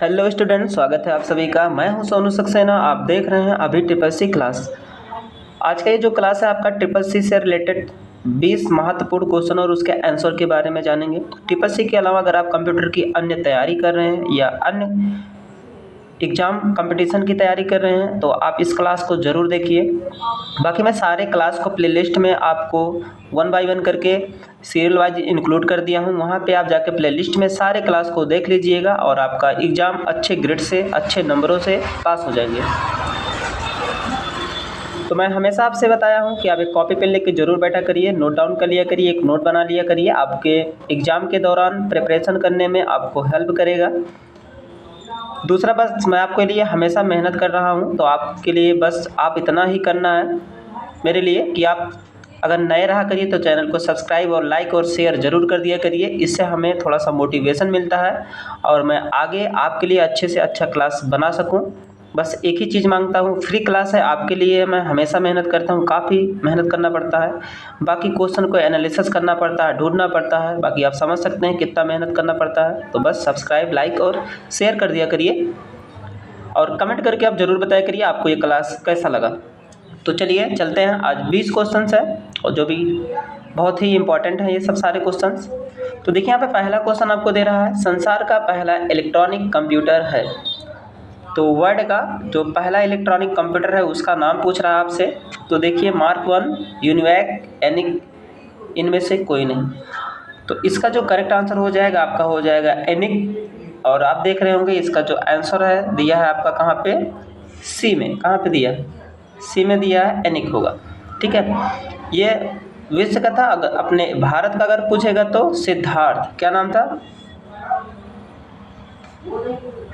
Hello student, स्वागत है आप सभी का। मैं हूं सोनू सक्सेना। आप देख रहे हैं अभी ट्रिपल सी क्लास। आज का ये जो क्लास है आपका ट्रिपल सी से रिलेटेड 20 महत्वपूर्ण क्वेश्चन और उसके आंसर के बारे में जानेंगे। ट्रिपल सी के अलावा अगर आप कंप्यूटर की अन्य तैयारी कर रहे हैं या अन्य एग्ज़ाम कंपटीशन की तैयारी कर रहे हैं तो आप इस क्लास को ज़रूर देखिए। बाकी मैं सारे क्लास को प्लेलिस्ट में आपको 1 बाय 1 करके सीरियल वाइज इंक्लूड कर दिया हूँ। वहाँ पे आप जाके प्लेलिस्ट में सारे क्लास को देख लीजिएगा और आपका एग्ज़ाम अच्छे ग्रेड से अच्छे नंबरों से पास हो जाएंगे। तो मैं हमेशा आपसे बताया हूँ कि आप एक कॉपी पेन लेके ज़रूर बैठा करिए, नोट डाउन कर लिया करिए, एक नोट बना लिया करिए। आपके एग्ज़ाम के दौरान प्रिपरेशन करने में आपको हेल्प करेगा। दूसरा, बस मैं आपके लिए हमेशा मेहनत कर रहा हूँ, तो आपके लिए बस आप इतना ही करना है मेरे लिए कि आप अगर नए रहा करिए तो चैनल को सब्सक्राइब और लाइक और शेयर ज़रूर कर दिया करिए। इससे हमें थोड़ा सा मोटिवेशन मिलता है और मैं आगे आपके लिए अच्छे से अच्छा क्लास बना सकूँ। बस एक ही चीज़ मांगता हूँ, फ्री क्लास है आपके लिए। मैं हमेशा मेहनत करता हूँ, काफ़ी मेहनत करना पड़ता है। बाकी क्वेश्चन को एनालिसिस करना पड़ता है, ढूंढना पड़ता है। बाकी आप समझ सकते हैं कितना मेहनत करना पड़ता है। तो बस सब्सक्राइब, लाइक और शेयर कर दिया करिए और कमेंट करके आप ज़रूर बताया करिए आपको ये क्लास कैसा लगा। तो चलिए चलते हैं। आज 20 क्वेश्चंस है और जो भी बहुत ही इंपॉर्टेंट है ये सब सारे क्वेश्चंस। तो देखिए यहाँ पे पहला क्वेश्चन आपको दे रहा है, संसार का पहला इलेक्ट्रॉनिक कंप्यूटर है। तो वर्ल्ड का जो पहला इलेक्ट्रॉनिक कंप्यूटर है उसका नाम पूछ रहा है आपसे। तो देखिए मार्क 1, यूनिवैक, एनिक, इनमें से कोई नहीं। तो इसका जो करेक्ट आंसर हो जाएगा आपका हो जाएगा एनिक। और आप देख रहे होंगे इसका जो आंसर है दिया है आपका कहाँ पे, सी में। कहाँ पे दिया है, सी में दिया है, एनिक होगा। ठीक है, ये विश्व का था। अगर अपने भारत का अगर पूछेगा तो सिद्धार्थ, क्या नाम था,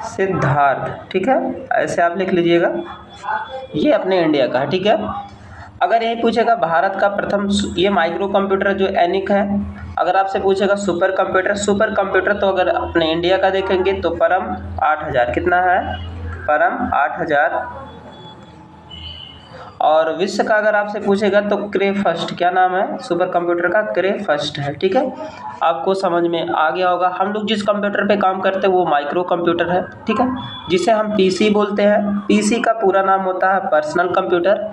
सिद्धार्थ। ठीक है, ऐसे आप लिख लीजिएगा, ये अपने इंडिया का है। ठीक है, अगर यही पूछेगा भारत का प्रथम, ये माइक्रो कंप्यूटर जो एनिक है। अगर आपसे पूछेगा सुपर कंप्यूटर तो अगर अपने इंडिया का देखेंगे तो परम 8000, कितना है, परम 8000। और विश्व का अगर आपसे पूछेगा तो क्रे फर्स्ट, क्या नाम है सुपर कंप्यूटर का, क्रे फर्स्ट है। ठीक है, आपको समझ में आ गया होगा। हम लोग जिस कंप्यूटर पे काम करते हैं वो माइक्रो कंप्यूटर है। ठीक है, जिसे हम पीसी बोलते हैं। पीसी का पूरा नाम होता है पर्सनल कंप्यूटर।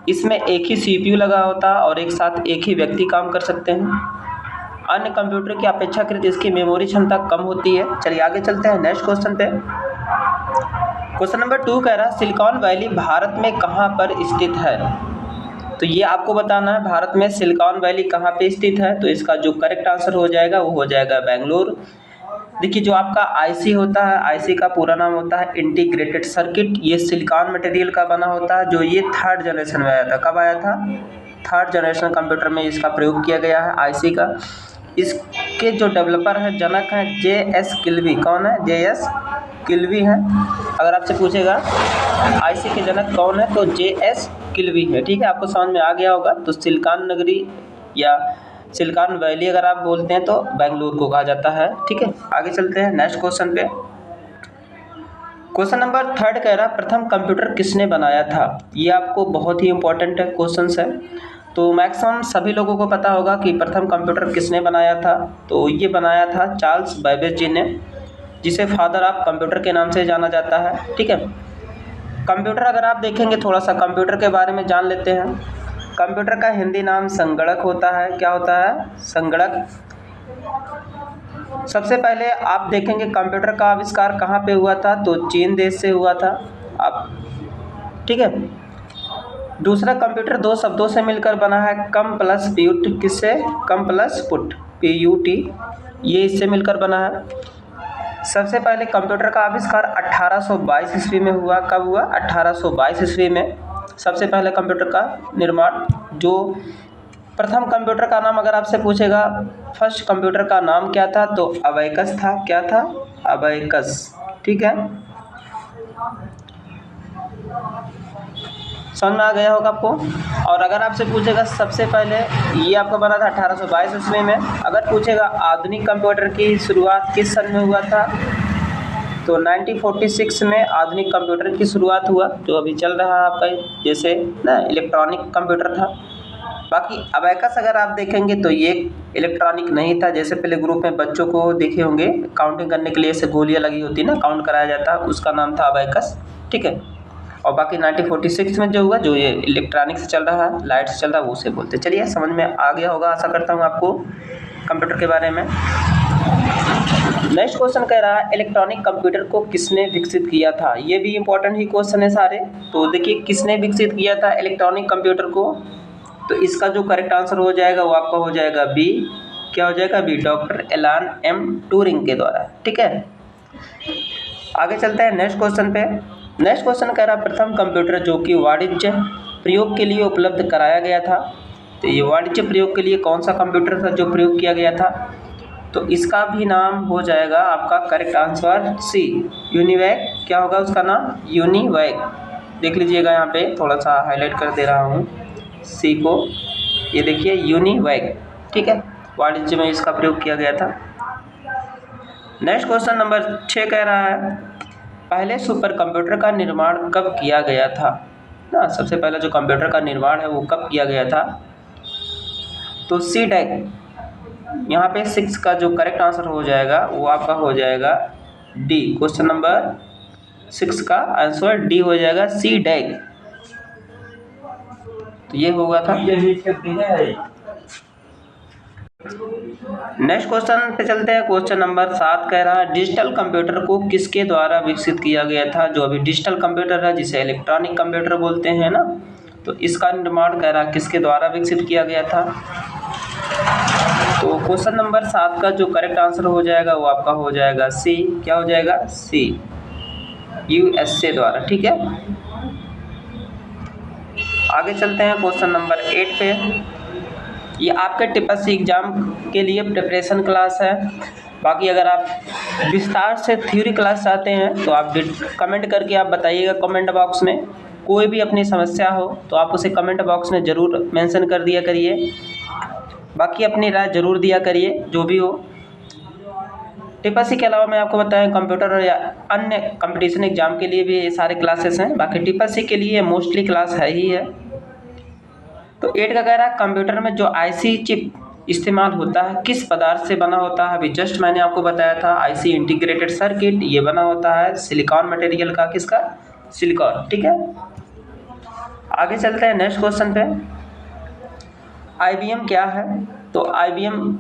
इसमें एक ही सीपीयू लगा होता है और एक साथ एक ही व्यक्ति काम कर सकते हैं। अन्य कंप्यूटर की अपेक्षाकृत इसकी मेमोरी क्षमता कम होती है। चलिए आगे चलते हैं नेक्स्ट क्वेश्चन पे। क्वेश्चन नंबर 2 कह रहा है, सिलिकॉन वैली भारत में कहाँ पर स्थित है। तो ये आपको बताना है भारत में सिलिकॉन वैली कहाँ पे स्थित है। तो इसका जो करेक्ट आंसर हो जाएगा वो हो जाएगा बेंगलुरु। देखिए जो आपका आईसी होता है, आईसी का पूरा नाम होता है इंटीग्रेटेड सर्किट। ये सिलिकॉन मटेरियल का बना होता है। जो ये 3rd जनरेशन में आया था। कब आया था, 3rd जनरेशन कंप्यूटर में इसका प्रयोग किया गया है आईसी का। इसके जो डेवलपर हैं, जनक हैं JS किल्वी। कौन है, JS किल्वी है। अगर आपसे पूछेगा आईसी के जनक कौन है तो JS किल्वी है। ठीक है, आपको समझ में आ गया होगा। तो सिलिकॉन नगरी या सिलिकॉन वैली अगर आप बोलते हैं तो बेंगलुरु को कहा जाता है। ठीक है, आगे चलते हैं नेक्स्ट क्वेश्चन पे। क्वेश्चन नंबर 3 कह रहा, प्रथम कंप्यूटर किसने बनाया था। ये आपको बहुत ही इंपॉर्टेंट क्वेश्चन है। तो मैक्सिमम सभी लोगों को पता होगा कि प्रथम कंप्यूटर किसने बनाया था। तो ये बनाया था चार्ल्स बेबेज जी ने, जिसे फादर ऑफ कंप्यूटर के नाम से जाना जाता है। ठीक है, कंप्यूटर अगर आप देखेंगे, थोड़ा सा कंप्यूटर के बारे में जान लेते हैं। कंप्यूटर का हिंदी नाम संगणक होता है। क्या होता है, संगणक। सबसे पहले आप देखेंगे कंप्यूटर का आविष्कार कहाँ पे हुआ था तो चीन देश से हुआ था। आप ठीक है, दूसरा कंप्यूटर 2 शब्दों से मिलकर बना है, कम प्लस प्यूट। किससे, कम प्लस पुट, PUT, ये इससे मिलकर बना है। सबसे पहले कंप्यूटर का आविष्कार 1822 ईस्वी में हुआ। कब हुआ, 1822 ईस्वी में सबसे पहले कंप्यूटर का निर्माण। जो प्रथम कंप्यूटर का नाम अगर आपसे पूछेगा, फर्स्ट कंप्यूटर का नाम क्या था तो अबैकस था। क्या था, अबैकस। ठीक है, समझ में आ गया होगा आपको। और अगर आपसे पूछेगा सबसे पहले, ये आपका बना था 1822 ईस्वी में। अगर पूछेगा आधुनिक कंप्यूटर की शुरुआत किस सन में हुआ था तो 1946 में आधुनिक कंप्यूटर की शुरुआत हुआ। जो अभी चल रहा है आपका जैसे ना इलेक्ट्रॉनिक कंप्यूटर था। बाकी अबैकस अगर आप देखेंगे तो ये इलेक्ट्रॉनिक नहीं था। जैसे पहले ग्रुप में बच्चों को देखे होंगे काउंटिंग करने के लिए ऐसे गोलियां लगी होती ना, काउंट कराया जाता है, उसका नाम था अबैकस, ठीक है। और बाकी 1946 में जो हुआ, जो ये इलेक्ट्रॉनिक से चल रहा है, लाइट से चल रहा है, वो उसे बोलते हैं। चलिए समझ में आ गया होगा, आशा करता हूँ आपको कंप्यूटर के बारे में। नेक्स्ट क्वेश्चन कह रहा है इलेक्ट्रॉनिक कंप्यूटर को किसने विकसित किया था। ये भी इंपॉर्टेंट ही क्वेश्चन है सारे। तो देखिए किसने विकसित किया था इलेक्ट्रॉनिक कंप्यूटर को, तो इसका जो करेक्ट आंसर हो जाएगा वो आपका हो जाएगा बी। क्या हो जाएगा B, doctor Alan M Turing के द्वारा, ठीक है। आगे चलते हैं नेक्स्ट क्वेश्चन पे। नेक्स्ट क्वेश्चन कह रहा है प्रथम कंप्यूटर जो कि वाणिज्य प्रयोग के लिए उपलब्ध कराया गया था। तो ये वाणिज्य प्रयोग के लिए कौन सा कंप्यूटर था जो प्रयोग किया गया था, तो इसका भी नाम हो जाएगा आपका करेक्ट आंसर सी, यूनिवैक। क्या होगा उसका नाम, यूनिवैक। देख लीजिएगा यहाँ पे थोड़ा सा हाईलाइट कर दे रहा हूँ सी को, ये देखिए यूनिवैक, ठीक है। वाणिज्य में इसका प्रयोग किया गया था। नेक्स्ट क्वेश्चन नंबर 6 कह रहा है पहले सुपर कंप्यूटर का निर्माण कब किया गया था ना। सबसे पहले जो कंप्यूटर का निर्माण है वो कब किया गया था, तो सी डैक। यहाँ पे 6 का जो करेक्ट आंसर हो जाएगा वो आपका हो जाएगा डी। क्वेश्चन नंबर 6 का आंसर डी हो जाएगा, सी डैक। तो ये होगा था। नेक्स्ट क्वेश्चन पे चलते हैं। क्वेश्चन नंबर 7 कह रहा है डिजिटल कंप्यूटर को किसके द्वारा विकसित किया गया था। जो अभी डिजिटल कंप्यूटर है जिसे इलेक्ट्रॉनिक कंप्यूटर बोलते हैं ना, तो इसका निर्माण कह रहा है किसके द्वारा विकसित किया गया था। तो क्वेश्चन नंबर 7 का जो करेक्ट आंसर हो जाएगा वो आपका हो जाएगा सी। क्या हो जाएगा, सी, यूएसए द्वारा, ठीक है। आगे चलते हैं क्वेश्चन नंबर 8 पे। ये आपके टीपीएससी एग्जाम के लिए प्रिपरेशन क्लास है। बाकी अगर आप विस्तार से थ्योरी क्लास चाहते हैं तो आप कमेंट करके आप बताइएगा कमेंट बॉक्स में। कोई भी अपनी समस्या हो तो आप उसे कमेंट बॉक्स में ज़रूर मेंशन कर दिया करिए। बाकी अपनी राय ज़रूर दिया करिए जो भी हो। टीपीएससी के अलावा मैं आपको बताएं कंप्यूटर या अन्य कंपटीशन एग्जाम के लिए भी ये सारे क्लासेस हैं। बाकी टीपीएससी के लिए मोस्टली क्लास है ही है। तो 8 का कह रहा है कंप्यूटर में जो आईसी चिप इस्तेमाल होता है किस पदार्थ से बना होता है। अभी जस्ट मैंने आपको बताया था आईसी इंटीग्रेटेड सर्किट, ये बना होता है सिलिकॉन मटेरियल का, किसका, सिलिकॉन, ठीक है। आगे चलते हैं नेक्स्ट क्वेश्चन पे। आईबीएम क्या है, तो आईबीएम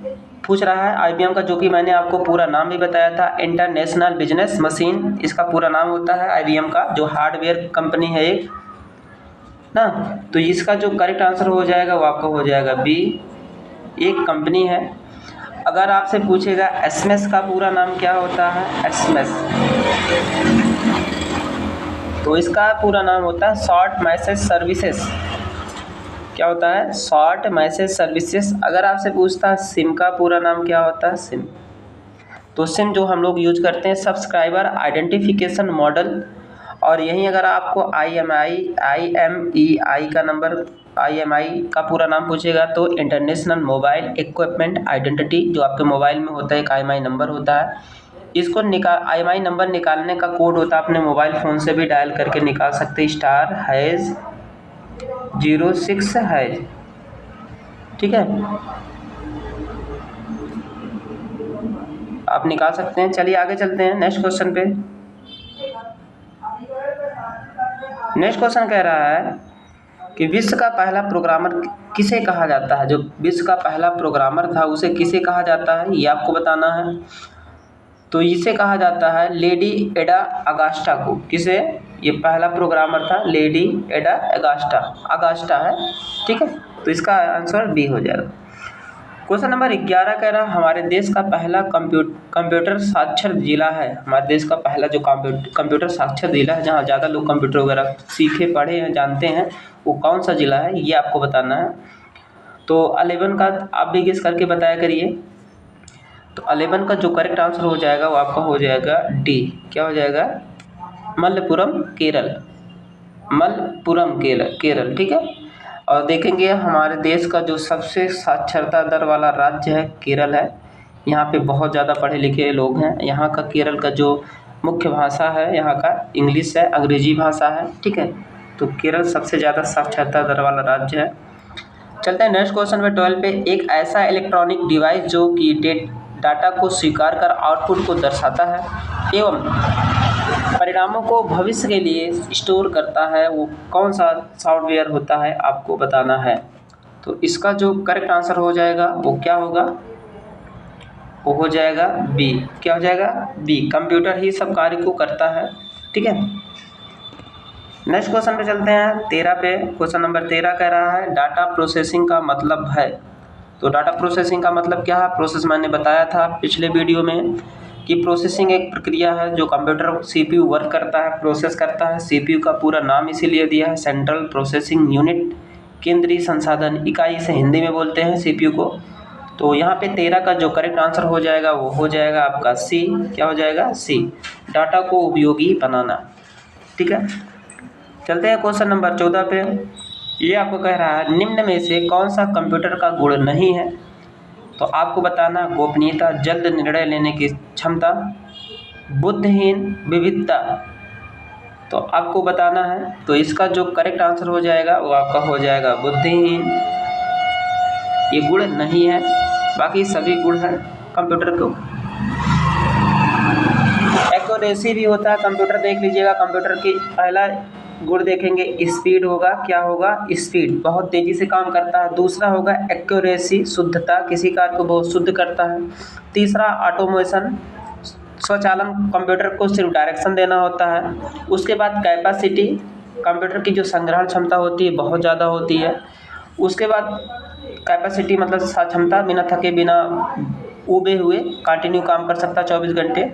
पूछ रहा है। आईबीएम का जो कि मैंने आपको पूरा नाम भी बताया था, इंटरनेशनल बिजनेस मशीन इसका पूरा नाम होता है आईबीएम का, जो हार्डवेयर कंपनी है एक ना। तो इसका जो करेक्ट आंसर हो जाएगा वो आपका हो जाएगा बी, एक कंपनी है। अगर आपसे पूछेगा एसएमएस का पूरा नाम क्या होता है, एसएमएस, तो इसका पूरा नाम होता है शॉर्ट मैसेज सर्विसेज। क्या होता है, शॉर्ट मैसेज सर्विसेज। अगर आपसे पूछता है सिम का पूरा नाम क्या होता है, सिम, तो सिम जो हम लोग यूज करते हैं सब्सक्राइबर आइडेंटिफिकेशन मॉडल। और यहीं अगर आपको IMEI का नंबर, IMEI का पूरा नाम पूछेगा तो इंटरनेशनल मोबाइल इक्विपमेंट आइडेंटिटी, जो आपके मोबाइल में होता है एक IMEI नंबर होता है। इसको IMEI नंबर निकालने का कोड होता है, अपने मोबाइल फ़ोन से भी डायल करके निकाल सकते हैं, *#06#, ठीक है, आप निकाल सकते हैं। चलिए आगे चलते हैं नेक्स्ट क्वेश्चन पे। नेक्स्ट क्वेश्चन कह रहा है कि विश्व का पहला प्रोग्रामर किसे कहा जाता है। जो विश्व का पहला प्रोग्रामर था उसे किसे कहा जाता है, ये आपको बताना है। तो इसे कहा जाता है लेडी एडा अगास्टा को। किसे, ये पहला प्रोग्रामर था लेडी एडा अगास्टा है, ठीक है। तो इसका आंसर बी हो जाएगा। क्वेश्चन नंबर 11 कह रहा है हमारे देश का पहला कंप्यूटर साक्षर जिला है। हमारे देश का पहला जो कंप्यूटर साक्षर जिला है, जहाँ ज़्यादा लोग कंप्यूटर वगैरह सीखे पढ़े हैं जानते हैं, वो कौन सा जिला है, ये आपको बताना है। तो 11 का आप भी गेस करके बताया करिए। तो 11 का जो करेक्ट आंसर हो जाएगा वो आपका हो जाएगा डी। क्या हो जाएगा, मलप्पुरम केरल, मलप्पुरम केरल, ठीक है। और देखेंगे हमारे देश का जो सबसे साक्षरता दर वाला राज्य है केरल है। यहाँ पे बहुत ज़्यादा पढ़े लिखे लोग हैं। यहाँ का केरल का जो मुख्य भाषा है यहाँ का इंग्लिश है, अंग्रेजी भाषा है, ठीक है। तो केरल सबसे ज़्यादा साक्षरता दर वाला राज्य है। चलते हैं नेक्स्ट क्वेश्चन पे 12 पे। एक ऐसा इलेक्ट्रॉनिक डिवाइस जो कि डाटा को स्वीकार कर आउटपुट को दर्शाता है एवं परिणामों को भविष्य के लिए स्टोर करता है, वो कौन सा सॉफ्टवेयर होता है, आपको बताना है। तो इसका जो करेक्ट आंसर हो जाएगा वो क्या होगा, वो हो जाएगा बी। क्या हो जाएगा, बी। कंप्यूटर ही सब कार्य को करता है, ठीक है। नेक्स्ट क्वेश्चन पे चलते हैं 13 पे। क्वेश्चन नंबर 13 कह रहा है डाटा प्रोसेसिंग का मतलब है। तो डाटा प्रोसेसिंग का मतलब क्या है, प्रोसेस मैंने बताया था पिछले वीडियो में कि प्रोसेसिंग एक प्रक्रिया है जो कंप्यूटर सीपीयू वर्क करता है, प्रोसेस करता है। सीपीयू का पूरा नाम इसीलिए दिया है सेंट्रल प्रोसेसिंग यूनिट, केंद्रीय संसाधन इकाई से हिंदी में बोलते हैं सीपीयू को। तो यहाँ पे 13 का जो करेक्ट आंसर हो जाएगा वो हो जाएगा आपका सी। क्या हो जाएगा, सी। डाटा को उपयोगी बनाना, ठीक है। चलते हैं क्वेश्चन नंबर 14 पे। ये आपको कह रहा है निम्न में से कौन सा कंप्यूटर का गुण नहीं है। तो आपको बताना गोपनीयता, जल्द निर्णय लेने की क्षमता, बुद्धिहीन, विविधता। तो आपको बताना है। तो इसका जो करेक्ट आंसर हो जाएगा वो आपका हो जाएगा बुद्धिहीन। ये गुण नहीं है, बाकी सभी गुण हैं कंप्यूटर को। एक्यूरेसी भी होता है कंप्यूटर, देख लीजिएगा कंप्यूटर की पहला गुण देखेंगे स्पीड होगा। क्या होगा, स्पीड, बहुत तेजी से काम करता है। दूसरा होगा एक्यूरेसी, शुद्धता, किसी कार्य को बहुत शुद्ध करता है। तीसरा ऑटोमेशन, स्वचालन, कंप्यूटर को सिर्फ डायरेक्शन देना होता है। उसके बाद कैपेसिटी, कंप्यूटर की जो संग्रहण क्षमता होती है बहुत ज़्यादा होती है। उसके बाद कैपेसिटी मतलब क्षमता, बिना थके बिना ऊबे हुए कंटिन्यू काम कर सकता 24 घंटे।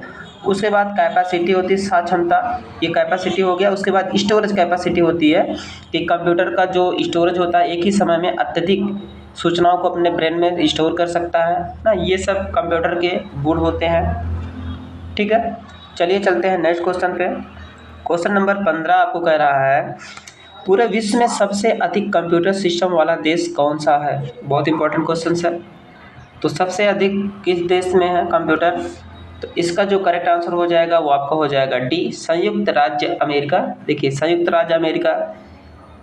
उसके बाद कैपेसिटी होती है क्षमता, ये कैपेसिटी हो गया। उसके बाद स्टोरेज कैपेसिटी होती है कि कंप्यूटर का जो स्टोरेज होता है एक ही समय में अत्यधिक सूचनाओं को अपने ब्रेन में स्टोर कर सकता है ना। ये सब कंप्यूटर के गुण होते हैं, ठीक है। चलिए चलते हैं नेक्स्ट क्वेश्चन पे। क्वेश्चन नंबर 15 आपको कह रहा है पूरे विश्व में सबसे अधिक कंप्यूटर सिस्टम वाला देश कौन सा है। बहुत इंपॉर्टेंट क्वेश्चन है। तो सबसे अधिक किस देश में है कंप्यूटर। तो इसका जो करेक्ट आंसर हो जाएगा वो आपका हो जाएगा डी, संयुक्त राज्य अमेरिका। देखिए संयुक्त राज्य अमेरिका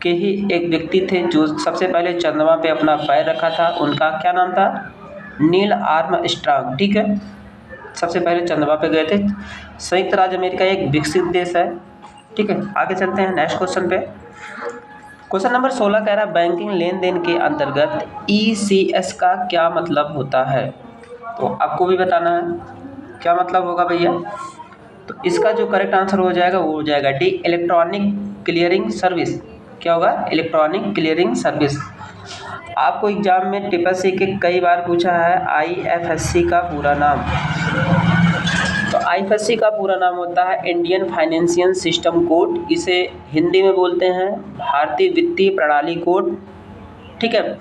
के ही एक व्यक्ति थे जो सबसे पहले चंद्रमा पे अपना पैर रखा था। उनका क्या नाम था, नील आर्मस्ट्रांग, ठीक है। सबसे पहले चंद्रमा पे गए थे। संयुक्त राज्य अमेरिका एक विकसित देश है, ठीक है। आगे चलते हैं नेक्स्ट क्वेश्चन पे। क्वेश्चन नंबर 16 कह रहा है बैंकिंग लेन देन के अंतर्गत ECS का क्या मतलब होता है। तो आपको भी बताना है क्या मतलब होगा भैया। तो इसका जो करेक्ट आंसर हो जाएगा वो हो जाएगा डी, इलेक्ट्रॉनिक क्लियरिंग सर्विस। क्या होगा, इलेक्ट्रॉनिक क्लियरिंग सर्विस। आपको एग्जाम में टिप्पणी के कई बार पूछा है IFSC का पूरा नाम। तो IFSC का पूरा नाम होता है इंडियन फाइनेंशियल सिस्टम कोड। इसे हिंदी में बोलते हैं भारतीय वित्तीय प्रणाली कोड, ठीक है।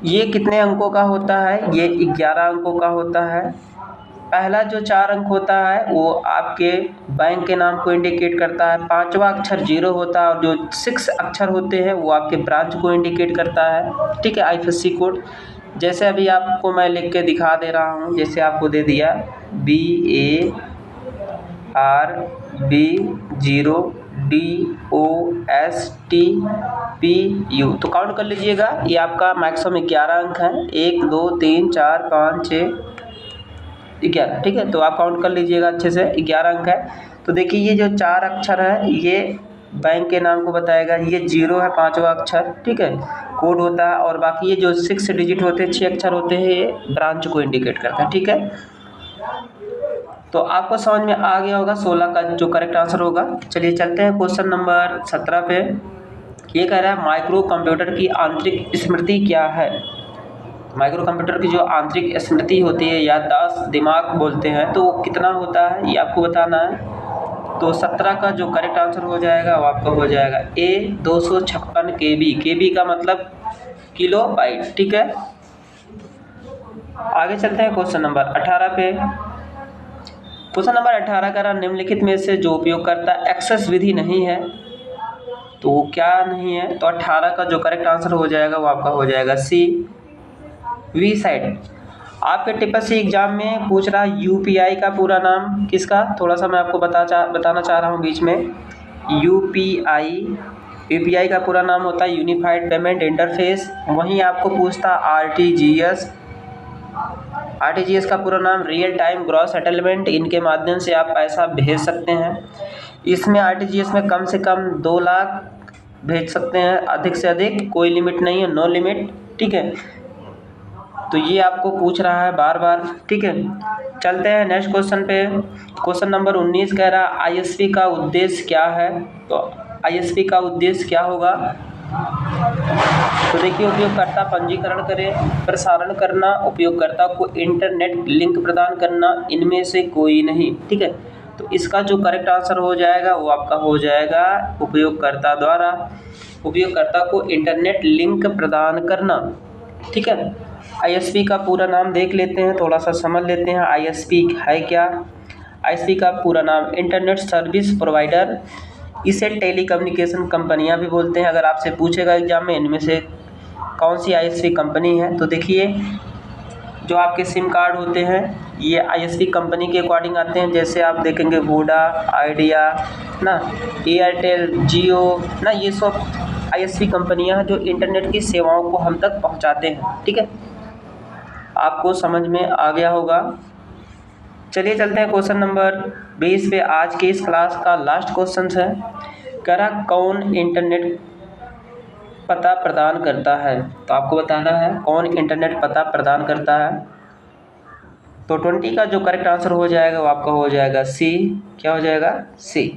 ये कितने अंकों का होता है, ये 11 अंकों का होता है। पहला जो 4 अंक होता है वो आपके बैंक के नाम को इंडिकेट करता है। 5वां अक्षर 0 होता है और जो 6 अक्षर होते हैं वो आपके ब्रांच को इंडिकेट करता है, ठीक है। IFSC कोड जैसे अभी आपको मैं लिख के दिखा दे रहा हूँ, जैसे आपको दे दिया BARB 0 DOSTPU। तो काउंट कर लीजिएगा, ये आपका मैक्सिमम 11 अंक है। 1 2 3 4 5 6 11, ठीक है। तो आप काउंट कर लीजिएगा अच्छे से, 11 अंक है। तो देखिए ये जो 4 अक्षर है ये बैंक के नाम को बताएगा, ये 0 है 5वां अक्षर, ठीक है, कोड होता है। और बाकी ये जो 6 डिजिट होते हैं, 6 अक्षर होते हैं, ये ब्रांच को इंडिकेट करता है, ठीक है। तो आपको समझ में आ गया होगा 16 का जो करेक्ट आंसर होगा। चलिए चलते हैं क्वेश्चन नंबर 17 पे। ये कह रहा है माइक्रो कंप्यूटर की आंतरिक स्मृति क्या है। माइक्रो कंप्यूटर की जो आंतरिक स्मृति होती है, याददाश्त, दिमाग बोलते हैं, तो वो कितना होता है ये आपको बताना है। तो 17 का जो करेक्ट आंसर हो जाएगा वो आपका हो जाएगा A 256 KB। KB का मतलब किलो बाइट, ठीक है। आगे चलते हैं क्वेश्चन नंबर 18 पे। क्वेश्चन नंबर 18 का निम्नलिखित में से जो उपयोगकर्ता एक्सेस विधि नहीं है, तो वो क्या नहीं है। तो 18 का जो करेक्ट आंसर हो जाएगा वो आपका हो जाएगा C, वीसाइट। आपके टिप्पणी एग्जाम में पूछ रहा UPI का पूरा नाम किसका, थोड़ा सा मैं आपको बताना चाह रहा हूँ बीच में। UPI यूपीआई का पूरा नाम होता है यूनिफाइड पेमेंट इंटरफेस। वहीं आपको पूछता आरटीजीएस। आरटीजीएस का पूरा नाम रियल टाइम ग्रॉस सेटलमेंट। इनके माध्यम से आप पैसा भेज सकते हैं। इसमें आरटीजीएस में कम से कम 2 लाख भेज सकते हैं, अधिक से अधिक कोई लिमिट नहीं है, नो लिमिट, ठीक है। तो ये आपको पूछ रहा है बार बार, ठीक है। चलते हैं नेक्स्ट क्वेश्चन पे। क्वेश्चन नंबर 19 कह रहा आईएसपी का उद्देश्य क्या है। तो आईएसपी का उद्देश्य क्या होगा, तो देखिए उपयोगकर्ता पंजीकरण करे, प्रसारण करना, उपयोगकर्ता को इंटरनेट लिंक प्रदान करना, इनमें से कोई नहीं, ठीक है। तो इसका जो करेक्ट आंसर हो जाएगा वो आपका हो जाएगा उपयोगकर्ता द्वारा उपयोगकर्ता को इंटरनेट लिंक प्रदान करना, ठीक है। आईएसपी का पूरा नाम देख लेते हैं, थोड़ा सा समझ लेते हैं आईएसपी है क्या। आईएसपी का पूरा नाम इंटरनेट सर्विस प्रोवाइडर। इसे टेलीकम्युनिकेशन कंपनियां भी बोलते हैं। अगर आपसे पूछेगा एग्जाम में इनमें से कौन सी आईएसपी कंपनी है, तो देखिए जो आपके सिम कार्ड होते हैं ये आईएसपी कंपनी के अकॉर्डिंग आते हैं। जैसे आप देखेंगे वोडा, आइडिया ना, एयरटेल, जियो ना, ये सब आईएसपी कंपनियां हैं जो इंटरनेट की सेवाओं को हम तक पहुंचाते हैं, ठीक है। आपको समझ में आ गया होगा। चलिए चलते हैं क्वेश्चन नंबर 20 पे। आज के इस क्लास का लास्ट क्वेश्चन है, कह रहा कौन इंटरनेट पता प्रदान करता है। तो आपको बताना है कौन इंटरनेट पता प्रदान करता है। तो 20 का जो करेक्ट आंसर हो जाएगा वो आपका हो जाएगा सी। क्या हो जाएगा, सी,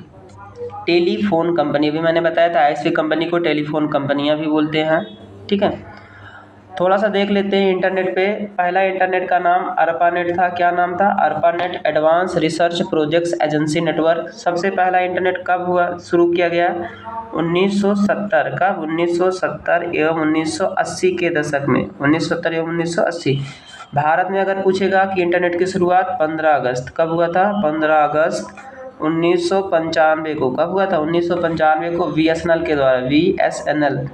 टेलीफोन कंपनी। अभी मैंने बताया था आईएसपी कंपनी को टेलीफोन कंपनियां भी बोलते हैं, ठीक है। थोड़ा सा देख लेते हैं इंटरनेट पे। पहला इंटरनेट का नाम अर्पानेट था। क्या नाम था, ARPANET advance research projects agency network. सबसे पहला इंटरनेट कब हुआ, शुरू किया गया, 1970। कब, 1970 एवं 1980 के दशक में, 1970 एवं 1980। भारत में अगर पूछेगा कि इंटरनेट की शुरुआत 15 अगस्त कब हुआ था, 15 अगस्त 1995 को। कब हुआ था, 1995 को बीएसएनएल के द्वारा, बीएसएनएल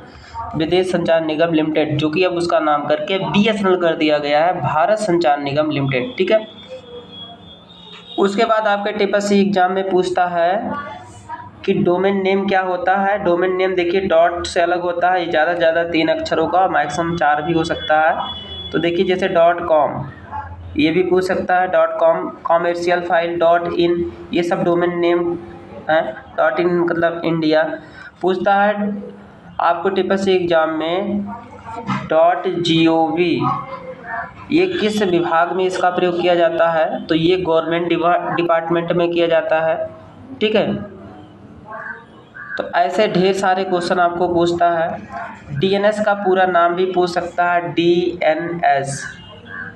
विदेश संचार निगम लिमिटेड, जो कि अब उसका नाम करके बीएसएनएल कर दिया गया है, भारत संचार निगम लिमिटेड, ठीक है। उसके बाद आपके टीपीएससी एग्जाम में पूछता है कि डोमेन नेम क्या होता है। डोमेन नेम देखिए डॉट से अलग होता है, ये ज़्यादा से ज़्यादा 3 अक्षरों का, मैक्सिमम 4 भी हो सकता है। तो देखिए जैसे .com ये भी पूछ सकता है, .com, कॉमर्शियल फाइल, .in, ये सब डोमेन नेम है। .in मतलब इंडिया। पूछता है आपको टीपीएससी एग्जाम में .gov ये किस विभाग में इसका प्रयोग किया जाता है, तो ये गवर्नमेंट डिपार्टमेंट में किया जाता है, ठीक है। तो ऐसे ढेर सारे क्वेश्चन आपको पूछता है। डीएनएस का पूरा नाम भी पूछ सकता है, डीएनएस।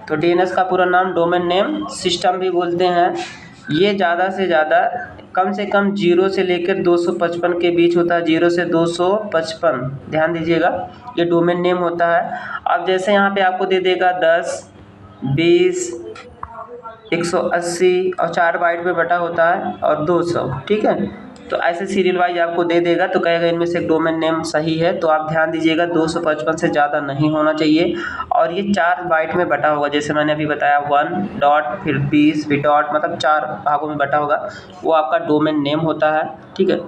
तो डीएनएस का पूरा नाम डोमेन नेम सिस्टम भी बोलते हैं। ये ज़्यादा से ज़्यादा कम से कम 0 से लेकर 255 के बीच होता है, 0 से 255, ध्यान दीजिएगा, ये डोमेन नेम होता है। अब जैसे यहाँ पे आपको दे देगा 10, 20, 180 और 4 बाइट में बटा होता है और 200, ठीक है। तो ऐसे सीरियल वाइज आपको दे देगा, तो कहेगा इनमें से डोमेन नेम सही है। तो आप ध्यान दीजिएगा 255 से ज़्यादा नहीं होना चाहिए और ये 4 बाइट में बटा होगा। जैसे मैंने अभी बताया 1 डॉट, फिर 20, फिर डॉट, मतलब 4 भागों में बटा होगा, वो आपका डोमेन नेम होता है, ठीक है।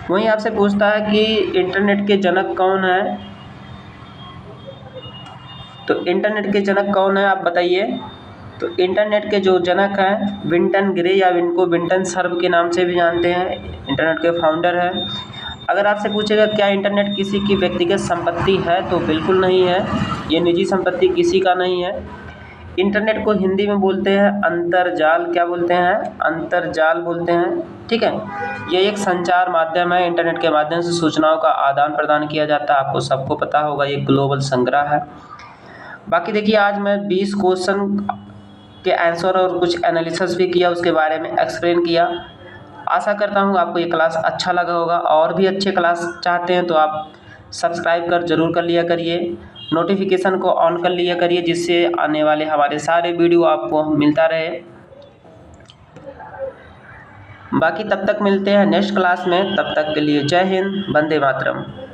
वहीं आपसे पूछता है कि इंटरनेट के जनक कौन है। तो इंटरनेट के जनक कौन है आप बताइए। तो इंटरनेट के जो जनक हैं विंटन ग्रे या इनको विंटन सर्व के नाम से भी जानते हैं, इंटरनेट के फाउंडर हैं। अगर आपसे पूछेगा क्या इंटरनेट किसी की व्यक्तिगत संपत्ति है, तो बिल्कुल नहीं है, ये निजी संपत्ति किसी का नहीं है। इंटरनेट को हिंदी में बोलते हैं अंतरजाल। क्या बोलते हैं, अंतरजाल बोलते हैं, ठीक है। ये एक संचार माध्यम है, इंटरनेट के माध्यम से सूचनाओं का आदान प्रदान किया जाता है, आपको सबको पता होगा, ये ग्लोबल संग्रह है। बाकी देखिए आज मैं 20 क्वेश्चन के आंसर और कुछ एनालिसिस भी किया, उसके बारे में एक्सप्लेन किया। आशा करता हूँ आपको ये क्लास अच्छा लगा होगा। और भी अच्छे क्लास चाहते हैं तो आप सब्सक्राइब जरूर कर लिया करिए, नोटिफिकेशन को ऑन कर लिया करिए, जिससे आने वाले हमारे सारे वीडियो आपको मिलता रहे। बाकी तब तक मिलते हैं नेक्स्ट क्लास में, तब तक के लिए जय हिंद, वंदे मातरम।